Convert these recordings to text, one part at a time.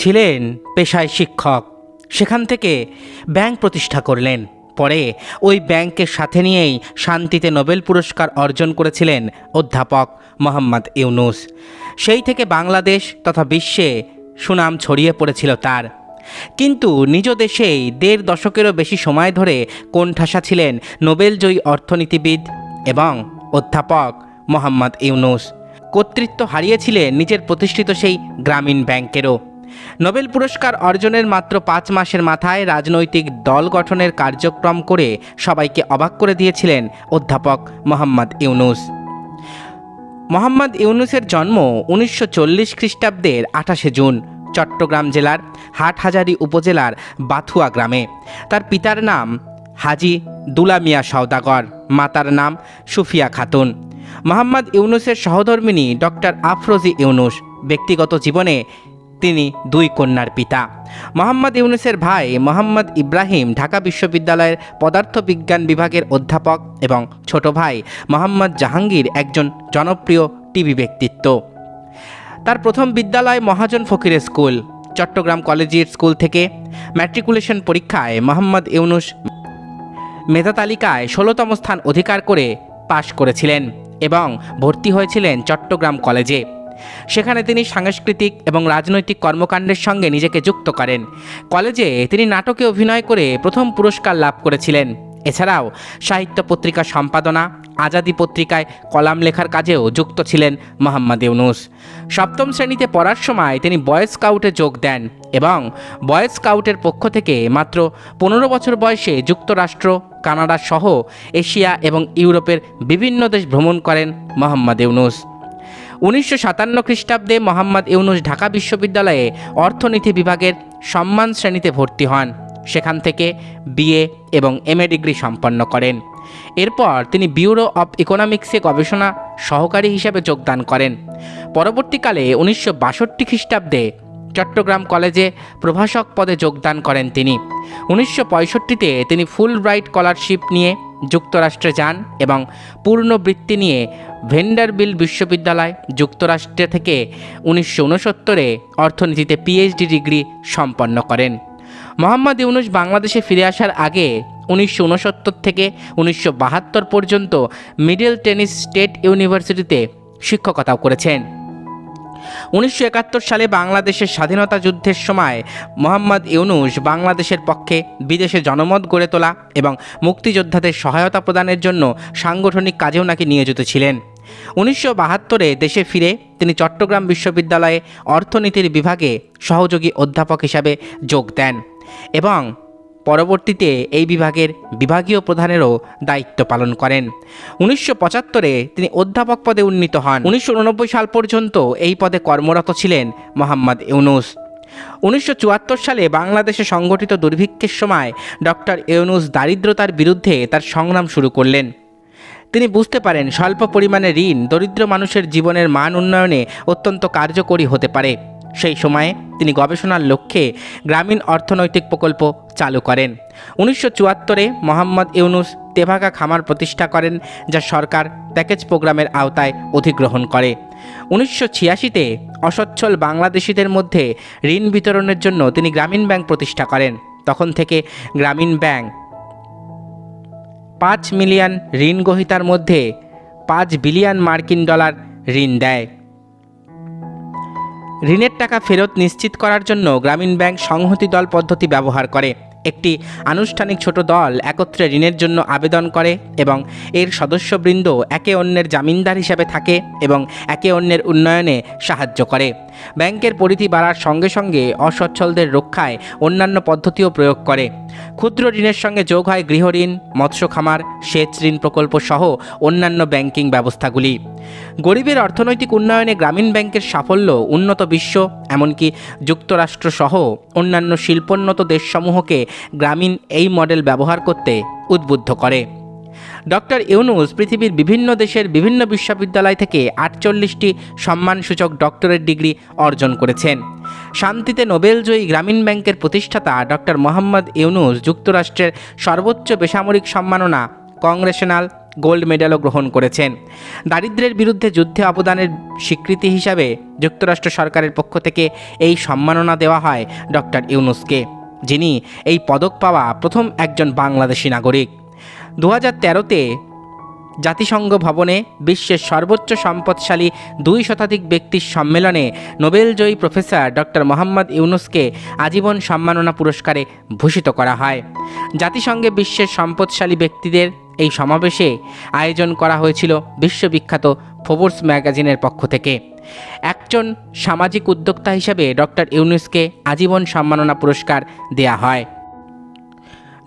ছিলেন পেশায় শিক্ষক, সেখান থেকে ব্যাংক প্রতিষ্ঠা করলেন। পরে ওই ব্যাংকের সাথে নিয়েই শান্তিতে নোবেল পুরস্কার অর্জন করেছিলেন অধ্যাপক মোহাম্মদ ইউনূস। সেই থেকে বাংলাদেশ তথা বিশ্বে সুনাম ছড়িয়ে পড়েছিল তার। কিন্তু নিজ দেশেই ১.৫ দশকেরও বেশি সময় ধরে কোণঠাসা ছিলেন নোবেলজয়ী অর্থনীতিবিদ এবং অধ্যাপক মোহাম্মদ ইউনূস। কর্তৃত্ব হারিয়েছিলেন নিজের প্রতিষ্ঠিত সেই গ্রামীণ ব্যাংকেরও। নোবেল পুরস্কার অর্জনের মাত্র ৫ মাসের মাথায় রাজনৈতিক দল গঠনের কার্যক্রম করে সবাইকে অবাক করে দিয়েছিলেন অধ্যাপক মোহাম্মদ ইউনূস। মোহাম্মদ ইউনূসের জন্ম ১৯৪০ খ্রিস্টাব্দের ২৮শে জুন চট্টগ্রাম জেলার হাটহাজারী উপজেলার বাথুয়া গ্রামে। তার পিতার নাম হাজী দুলা মিয়া সওদাগর, মাতার নাম সুফিয়া খাতুন। মোহাম্মদ ইউনূসের সহধর্মিণী ডক্টর আফরোজি ইউনূস। ব্যক্তিগত জীবনে তিনি ২ কন্যার পিতা। মোহাম্মদ ইউনূসের ভাই মোহাম্মদ ইব্রাহিম ঢাকা বিশ্ববিদ্যালয়ের পদার্থবিজ্ঞান বিভাগের অধ্যাপক এবং ছোট ভাই মোহাম্মদ জাহাঙ্গীর একজন জনপ্রিয় টিভি ব্যক্তিত্ব। তার প্রথম বিদ্যালয় মহাজন ফকির স্কুল। চট্টগ্রাম কলেজিয়েট স্কুল থেকে ম্যাট্রিকুলেশন পরীক্ষায় মোহাম্মদ ইউনূস মেধা তালিকায় ১৬তম স্থান অধিকার করে পাশ করেছিলেন এবং ভর্তি হয়েছিলেন চট্টগ্রাম কলেজে। সেখানে তিনি সাংস্কৃতিক এবং রাজনৈতিক কর্মকাণ্ডের সঙ্গে নিজেকে যুক্ত করেন। কলেজে তিনি নাটকে অভিনয় করে প্রথম পুরস্কার লাভ করেছিলেন। এছাড়াও সাহিত্য পত্রিকা সম্পাদনা, আজাদী পত্রিকায় কলাম লেখার কাজেও যুক্ত ছিলেন মোহাম্মদ ইউনূস। ৭ম শ্রেণীতে পড়ার সময় তিনি বয় স্কাউটে যোগ দেন এবং বয় স্কাউটের পক্ষ থেকে মাত্র ১৫ বছর বয়সে যুক্তরাষ্ট্র, কানাডা সহ এশিয়া এবং ইউরোপের বিভিন্ন দেশ ভ্রমণ করেন মোহাম্মদ ইউনূস। ১৯৫৭ খ্রিস্টাব্দে মোহাম্মদ ইউনূস ঢাকা বিশ্ববিদ্যালয়ে অর্থনীতি বিভাগের সম্মান শ্রেণীতে ভর্তি হন। সেখান থেকে বিএ এবং এমএ ডিগ্রি সম্পন্ন করেন। এরপর তিনি ব্যুরো অব ইকোনমিক্সে গবেষণা সহকারী হিসেবে যোগদান করেন। পরবর্তীকালে ১৯৬২ খ্রিস্টাব্দে চট্টগ্রাম কলেজে প্রভাষক পদে যোগদান করেন তিনি। ১৯৬৫-তে তিনি ফুল ব্রাইট স্কলারশিপ নিয়ে যুক্তরাষ্ট্রে যান এবং পূর্ণ বৃত্তি নিয়ে ভেন্ডারবিল্ট বিশ্ববিদ্যালয়, যুক্তরাষ্ট্র থেকে ১৯৬৯-এ অর্থনীতিতে পিএইচডি ডিগ্রি সম্পন্ন করেন। মোহাম্মদ ইউনূস বাংলাদেশে ফিরে আসার আগে ১৯৬৯ থেকে ১৯৭২ পর্যন্ত মিডল টেনেসি স্টেট ইউনিভার্সিটিতে শিক্ষকতাও করেছেন। ১৯৭১ সালে বাংলাদেশের স্বাধীনতা যুদ্ধের সময় মোহাম্মদ ইউনূস বাংলাদেশের পক্ষে বিদেশে জনমত গড়ে তোলা এবং মুক্তিযোদ্ধাদের সহায়তা প্রদানের জন্য সাংগঠনিক কাজেও নাকি নিয়োজিত ছিলেন। ১৯৭২-এ দেশে ফিরে তিনি চট্টগ্রাম বিশ্ববিদ্যালয়ে অর্থনীতির বিভাগে সহযোগী অধ্যাপক হিসাবে যোগ দেন এবং পরবর্তীতে এই বিভাগের বিভাগীয় প্রধানেরও দায়িত্ব পালন করেন। ১৯৭৫-এ তিনি অধ্যাপক পদে উন্নীত হন। ১৯৮৯ সাল পর্যন্ত এই পদে কর্মরত ছিলেন মোহাম্মদ ইউনূস। ১৯৭৪ সালে বাংলাদেশে সংঘটিত দুর্ভিক্ষের সময় ডক্টর ইউনূস দারিদ্রতার বিরুদ্ধে তার সংগ্রাম শুরু করলেন। তিনি বুঝতে পারেন স্বল্প পরিমাণে ঋণ দরিদ্র মানুষের জীবনের মান উন্নয়নে অত্যন্ত কার্যকরী হতে পারে। সেই সময়ে তিনি গবেষণার লক্ষ্যে গ্রামীণ অর্থনৈতিক প্রকল্প চালু করেন। ১৯৭৪-এ মোহাম্মদ ইউনূস তেভাগা খামার প্রতিষ্ঠা করেন, যা সরকার প্যাকেজ প্রোগ্রামের আওতায় অধিগ্রহণ করে। ১৯৮৬-তে অসচ্ছল বাংলাদেশিদের মধ্যে ঋণ বিতরণের জন্য তিনি গ্রামীণ ব্যাংক প্রতিষ্ঠা করেন। তখন থেকে গ্রামীণ ব্যাংক ৫ মিলিয়ন ঋণ গ্রহীতার মধ্যে ৫ বিলিয়ন মার্কিন ডলার ঋণ দেয়। ঋণের টাকা ফেরত নিশ্চিত করার জন্য গ্রামীণ ব্যাংক সংহতি দল পদ্ধতি ব্যবহার করে। একটি আনুষ্ঠানিক ছোট দল একত্রে ঋণের জন্য আবেদন করে এবং এর সদস্যবৃন্দ একে অন্যের জামিনদার হিসাবে থাকে এবং একে অন্যের উন্নয়নে সাহায্য করে। ব্যাংকের পরিধি বাড়ার সঙ্গে সঙ্গে অসচ্ছলদের রক্ষায় অন্যান্য পদ্ধতিও প্রয়োগ করে। ক্ষুদ্র ঋণের সঙ্গে যোগ হয় গৃহঋণ, মৎস্য খামার, সেচ ঋণ প্রকল্প সহ অন্যান্য ব্যাংকিং ব্যবস্থাগুলি। গরিবের অর্থনৈতিক উন্নয়নে গ্রামীণ ব্যাংকের সাফল্য উন্নত বিশ্ব, এমনকি যুক্তরাষ্ট্র সহ অন্যান্য শিল্পোন্নত দেশসমূহকে গ্রামীণ এই মডেল ব্যবহার করতে উদ্বুদ্ধ করে। ডক্টর ইউনূস পৃথিবীর বিভিন্ন দেশের বিভিন্ন বিশ্ববিদ্যালয় থেকে ৪৮টি সম্মানসূচক ডক্টরেট ডিগ্রি অর্জন করেছেন। শান্তিতে নোবেলজয়ী গ্রামীণ ব্যাংকের প্রতিষ্ঠাতা ডক্টর মোহাম্মদ ইউনূস যুক্তরাষ্ট্রের সর্বোচ্চ বেসামরিক সম্মাননা কংগ্রেশনাল গোল্ড মেডেলও গ্রহণ করেছেন। দারিদ্র্যের বিরুদ্ধে যুদ্ধে অবদানের স্বীকৃতি হিসাবে যুক্তরাষ্ট্র সরকারের পক্ষ থেকে এই সম্মাননা দেওয়া হয় ডক্টর ইউনূসকে, যিনি এই পদক পাওয়া প্রথম একজন বাংলাদেশি নাগরিক। 2013-তে জাতিসংঘ ভবনে বিশ্বের সর্বোচ্চ সম্পদশালী 2 শতাধিক ব্যক্তির সম্মেলনে নোবেলজয়ী প্রফেসর ডক্টর মোহাম্মদ ইউনূসকে আজীবন সম্মাননা পুরস্কারে ভূষিত করা হয়। জাতিসংঘে বিশ্বের সম্পদশালী ব্যক্তিদের এই সমাবেশে আয়োজন করা হয়েছিল বিশ্ববিখ্যাত ফোর্বস ম্যাগাজিনের পক্ষ থেকে। একজন সামাজিক উদ্যোক্তা হিসেবে ডক্টর ইউনূসকে আজীবন সম্মাননা পুরস্কার দেয়া হয়।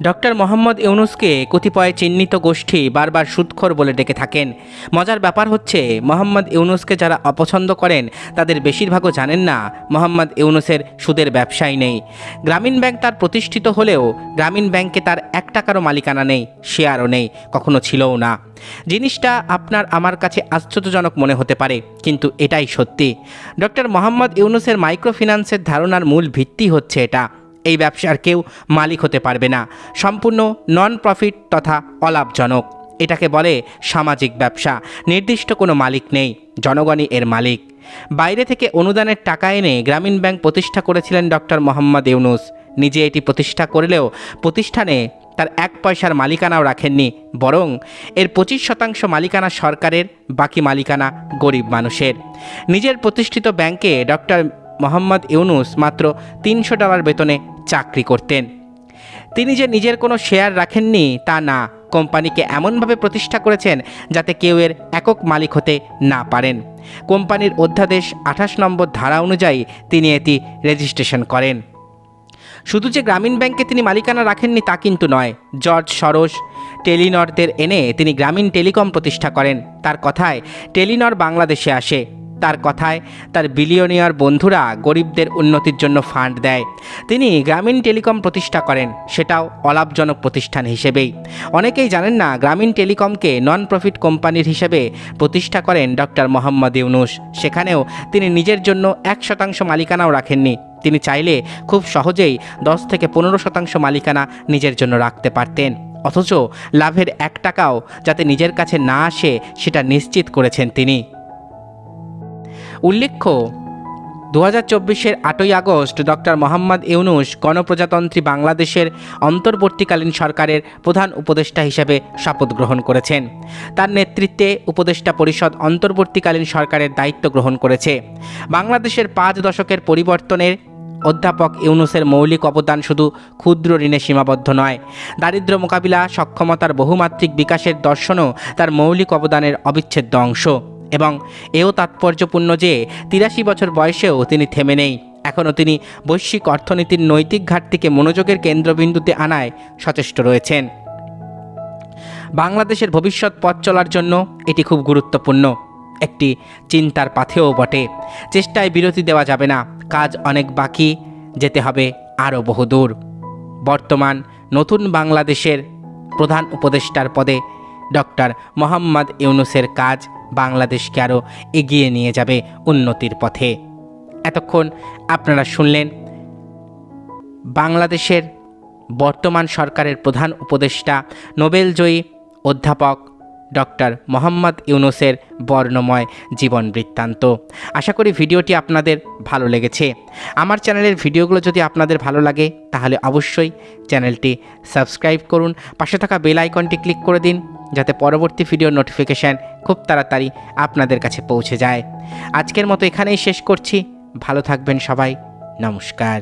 ডক্টর মোহাম্মদ ইউনূসকে কতিপয় চিহ্নিত গোষ্ঠী বারবার সুদখোর বলে ডেকে থাকেন। মজার ব্যাপার হচ্ছে, মোহাম্মদ ইউনূসকে যারা অপছন্দ করেন তাদের বেশিরভাগও জানেন না মোহাম্মদ ইউনূসের সুদের ব্যবসাই নেই। গ্রামীণ ব্যাংক তার প্রতিষ্ঠিত হলেও গ্রামীণ ব্যাংকে তার 1 টাকারও মালিকানা নেই, শেয়ারও নেই, কখনো ছিলও না। জিনিসটা আপনার আমার কাছে আশ্চর্যজনক মনে হতে পারে, কিন্তু এটাই সত্যি। ডক্টর মোহাম্মদ ইউনূসের মাইক্রোফিন্যান্সের ধারণার মূল ভিত্তি হচ্ছে এটা। এই ব্যবসার কেউ মালিক হতে পারবে না, সম্পূর্ণ নন প্রফিট তথা অলাভজনক। এটাকে বলে সামাজিক ব্যবসা। নির্দিষ্ট কোনো মালিক নেই, জনগণই এর মালিক। বাইরে থেকে অনুদানের টাকা এনে গ্রামীণ ব্যাংক প্রতিষ্ঠা করেছিলেন ডক্টর মোহাম্মদ ইউনূস। নিজে এটি প্রতিষ্ঠা করলেও প্রতিষ্ঠানে তার 1 পয়সার মালিকানাও রাখেননি, বরং এর 25% মালিকানা সরকারের, বাকি মালিকানা গরিব মানুষের। নিজের প্রতিষ্ঠিত ব্যাংকে ডক্টর মোহাম্মদ ইউনূস মাত্র $300 বেতনে চাকরি করতেন। তিনি যে নিজের কোনো শেয়ার রাখেননি তা না, কোম্পানিকে এমনভাবে প্রতিষ্ঠা করেছেন যাতে কেউ এর একক মালিক হতে না পারেন। কোম্পানির অধ্যাদেশ 28 নম্বর ধারা অনুযায়ী তিনি এটি রেজিস্ট্রেশন করেন। শুধু যে গ্রামীণ ব্যাংকে তিনি মালিকানা রাখেননি তা কিন্তু নয়। জর্জ সরোস, টেলিনরদের এনে তিনি গ্রামীণ টেলিকম প্রতিষ্ঠা করেন। তার কথায় টেলিনর বাংলাদেশে আসে। তার কথায় তার বিলিয়নিয়ার বন্ধুরা গরিবদের উন্নতির জন্য ফান্ড দেয়। তিনি গ্রামীণ টেলিকম প্রতিষ্ঠা করেন, সেটাও অলাভজনক প্রতিষ্ঠান হিসেবেই। অনেকেই জানেন না গ্রামীণ টেলিকমকে নন প্রফিট কোম্পানির হিসেবে প্রতিষ্ঠা করেন ডক্টর মোহাম্মদ ইউনূস। সেখানেও তিনি নিজের জন্য 1% মালিকানাও রাখেননি। তিনি চাইলে খুব সহজেই 10 থেকে 15% মালিকানা নিজের জন্য রাখতে পারতেন, অথচ লাভের 1 টাকাও যাতে নিজের কাছে না আসে সেটা নিশ্চিত করেছেন তিনি। উল্লেখ্য, 2024-এর 8ই আগস্ট ডক্টর মোহাম্মদ ইউনূস গণপ্রজাতন্ত্রী বাংলাদেশের অন্তর্বর্তীকালীন সরকারের প্রধান উপদেষ্টা হিসেবে শপথ গ্রহণ করেছেন। তার নেতৃত্বে উপদেষ্টা পরিষদ অন্তর্বর্তীকালীন সরকারের দায়িত্ব গ্রহণ করেছে। বাংলাদেশের 5 দশকের পরিবর্তনের অধ্যাপক ইউনূসের মৌলিক অবদান শুধু ক্ষুদ্র ঋণে সীমাবদ্ধ নয়। দারিদ্র্য মোকাবিলা, সক্ষমতার বহুমাত্রিক বিকাশের দর্শনও তার মৌলিক অবদানের অবিচ্ছেদ্য অংশ। এবং এও তাৎপর্যপূর্ণ যে 83 বছর বয়সেও তিনি থেমে নেই। এখনও তিনি বৈশ্বিক অর্থনীতির নৈতিক ঘাটতিকে মনোযোগের কেন্দ্রবিন্দুতে আনায় সচেষ্ট রয়েছেন। বাংলাদেশের ভবিষ্যৎ পথ চলার জন্য এটি খুব গুরুত্বপূর্ণ একটি চিন্তার পাথেও বটে। চেষ্টায় বিরতি দেওয়া যাবে না, কাজ অনেক বাকি, যেতে হবে আরও বহুদূর। বর্তমান নতুন বাংলাদেশের প্রধান উপদেষ্টার পদে ডক্টর মোহাম্মদ ইউনূসের কাজ বাংলাদেশকে আরও এগিয়ে নিয়ে যাবে উন্নতির পথে। এতক্ষণ আপনারা শুনলেন বাংলাদেশের বর্তমান সরকারের প্রধান উপদেষ্টা নোবেলজয়ী অধ্যাপক ডক্টর মোহাম্মদ ইউনূসের বর্ণময় জীবন বৃত্তান্ত। আশা করি ভিডিওটি আপনাদের ভালো লেগেছে। আমার চ্যানেলের ভিডিওগুলো যদি আপনাদের ভালো লাগে তাহলে অবশ্যই চ্যানেলটি সাবস্ক্রাইব করুন, পাশে থাকা বেল আইকনটি ক্লিক করে দিন যাতে পরবর্তী ভিডিওর নোটিফিকেশান খুব তাড়াতাড়ি আপনাদের কাছে পৌঁছে যায়। আজকের মতো এখানেই শেষ করছি। ভালো থাকবেন সবাই। নমস্কার।